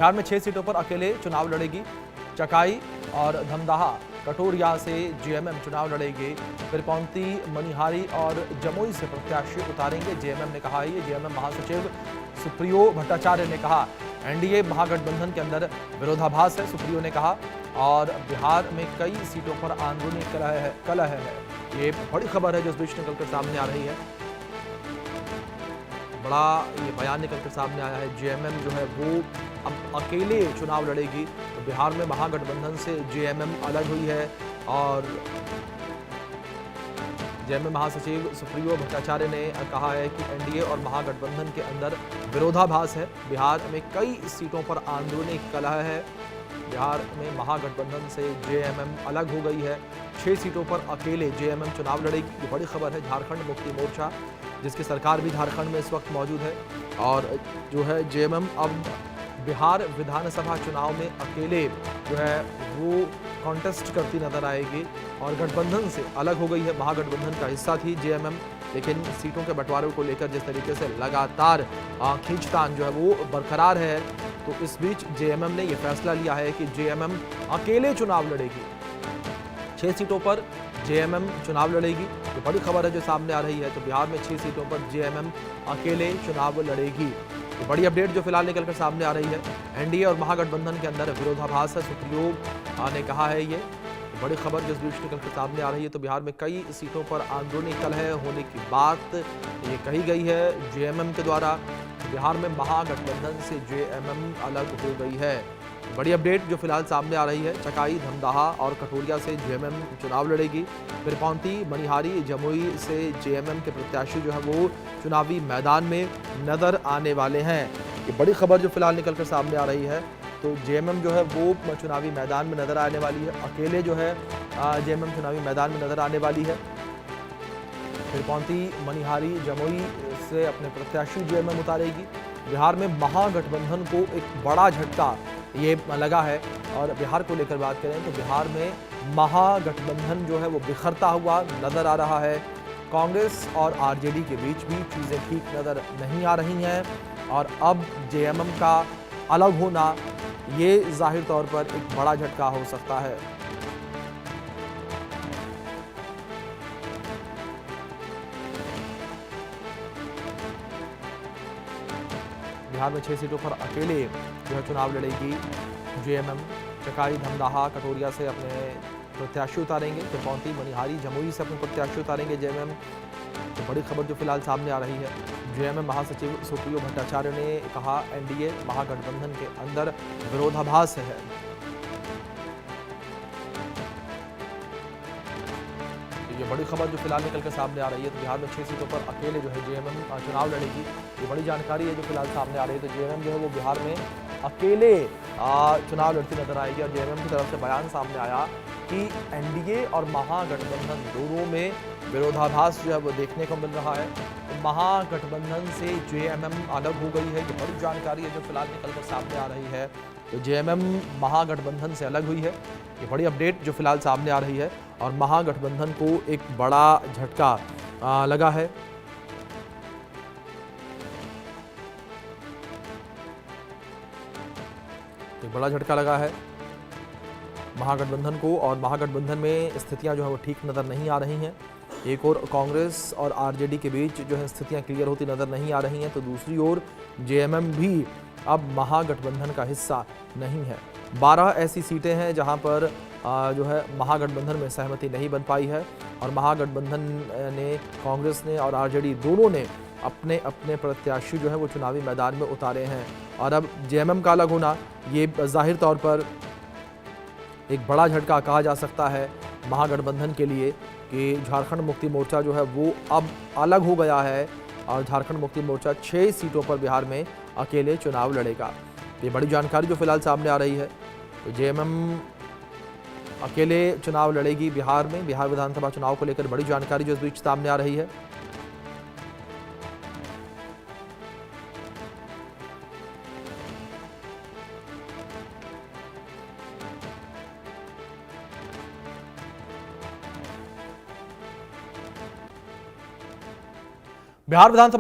बिहार में 6 सीटों पर अकेले चुनाव लड़ेगी चकाई और धमदाहा कटोरिया से जेएमएम चुनाव लड़ेगी। पिरपौंती, मनिहारी और जमुई से प्रत्याशी उतारेंगे जेएमएम ने कहा है। ये जेएमएम महासचिव सुप्रियो भट्टाचार्य ने कहा। एनडीए महागठबंधन के अंदर विरोधाभास है, सुप्रियो ने कहा। और बिहार में कई सीटों पर आंदोलन कलह है। ये बड़ी खबर है जो इस बीच निकलकर सामने आ रही है। बड़ा ये बयान निकलकर सामने आया है। जेएमएम जो है वो अब अकेले चुनाव लड़ेगी। तो बिहार में महागठबंधन से जेएमएम अलग हुई है और जेएमएम महासचिव सुप्रियो भट्टाचार्य ने कहा है कि एनडीए और महागठबंधन के अंदर विरोधाभास है। बिहार में कई सीटों पर आंदोलनी कलह है। बिहार में महागठबंधन से जेएमएम अलग हो गई है। 6 सीटों पर अकेले जेएमएम चुनाव लड़ेगी। ये बड़ी खबर है। झारखंड मुक्ति मोर्चा, जिसकी सरकार भी झारखंड में इस वक्त मौजूद है, और जो है जेएमएम अब बिहार विधानसभा चुनाव में अकेले जो है वो कॉन्टेस्ट करती नजर आएगी और गठबंधन से अलग हो गई है। महागठबंधन का हिस्सा थी जेएमएम, लेकिन सीटों के बंटवारे को लेकर जिस तरीके से लगातार खींचतान जो है वो बरकरार है, तो इस बीच जेएमएम ने यह फैसला लिया है कि जेएमएम अकेले चुनाव लड़ेगी। 6 सीटों पर जेएमएम चुनाव लड़ेगी। तो बड़ी खबर है जो सामने आ रही है। तो बिहार में 6 सीटों पर जेएमएम अकेले चुनाव लड़ेगी। तो बड़ी अपडेट जो फिलहाल निकलकर सामने आ रही है। एनडीए और महागठबंधन के अंदर विरोधाभास है, सुप्रियो ने कहा है। ये बड़ी खबर जिस बीच निकलकर सामने आ रही है। तो बिहार में कई सीटों पर आंदोलनी कलह होने की बात ये कही गई है जेएमएम के द्वारा। बिहार में महागठबंधन से जेएमएम अलग हो गई है। बड़ी अपडेट जो फिलहाल सामने आ रही है। चकाई, धमदाहा और कटोरिया से जेएमएम चुनाव लड़ेगी। पिरपौंती, मनिहारी, जमुई से जेएमएम के प्रत्याशी जो है वो चुनावी मैदान में नजर आने वाले हैं। ये बड़ी खबर जो फिलहाल निकलकर सामने आ रही है। तो जेएमएम जो है वो चुनावी मैदान में नजर आने वाली है। अकेले जो है जेएमएम चुनावी मैदान में नजर आने वाली है। पिरपौंती, मनिहारी, जमुई से अपने प्रत्याशी जेएमएम उतारेगी। बिहार में महागठबंधन को एक बड़ा झटका ये लगा है। और बिहार को लेकर बात करें तो बिहार में महागठबंधन जो है वो बिखरता हुआ नजर आ रहा है। कांग्रेस और आरजेडी के बीच भी चीज़ें ठीक नजर नहीं आ रही हैं और अब जेएमएम का अलग होना ये जाहिर तौर पर एक बड़ा झटका हो सकता है। बिहार में 6 सीटों पर अकेले जो है चुनाव लड़ेगी जेएमएम। चकाई, धमदाहा, कटोरिया से अपने प्रत्याशी उतारेंगे। पिरपौंती, मनिहारी, जमुई से अपने प्रत्याशी उतारेंगे जेएमएम। तो बड़ी खबर जो फिलहाल सामने आ रही है। जेएमएम महासचिव सुप्रियो भट्टाचार्य ने कहा एनडीए महागठबंधन के अंदर विरोधाभास है। ये बड़ी खबर जो फिलहाल निकलकर सामने आ रही है। तो बिहार में 6 सीटों पर अकेले जो है जेएमएम चुनाव लड़ेगी। ये बड़ी जानकारी है जो फिलहाल सामने आ रही है। तो जेएमएम जो है वो बिहार में अकेले चुनाव लड़ती नजर आएगी। और जेएमएम की तरफ से बयान सामने आया कि एनडीए और महागठबंधन दोनों में विरोधाभास जो है वो देखने को मिल रहा है। तो महागठबंधन से जेएमएम अलग हो गई है। ये बड़ी जानकारी है जो फिलहाल निकलकर सामने आ रही है। तो जेएमएम महागठबंधन से अलग हुई है। ये बड़ी अपडेट जो फिलहाल सामने आ रही है और महागठबंधन को एक बड़ा झटका लगा है। एक बड़ा झटका लगा है महागठबंधन को और महागठबंधन में स्थितियां जो है वो ठीक नज़र नहीं आ रही हैं। एक और कांग्रेस और आरजेडी के बीच जो है स्थितियां क्लियर होती नज़र नहीं आ रही हैं, तो दूसरी ओर जेएमएम भी अब महागठबंधन का हिस्सा नहीं है। 12 ऐसी सीटें हैं जहां पर जो है महागठबंधन में सहमति नहीं बन पाई है और महागठबंधन ने, कांग्रेस ने और आरजेडी दोनों ने अपने अपने प्रत्याशी जो है वो चुनावी मैदान में उतारे हैं। और अब जेएमएम का अलग होना ये जाहिर तौर पर एक बड़ा झटका कहा जा सकता है महागठबंधन के लिए कि झारखंड मुक्ति मोर्चा जो है वो अब अलग हो गया है और झारखंड मुक्ति मोर्चा 6 सीटों पर बिहार में अकेले चुनाव लड़ेगा। ये बड़ी जानकारी जो फिलहाल सामने आ रही है। तो जेएमएम अकेले चुनाव लड़ेगी बिहार में। बिहार विधानसभा चुनाव को लेकर बड़ी जानकारी जो इस बीच सामने आ रही है। बिहार विधानसभा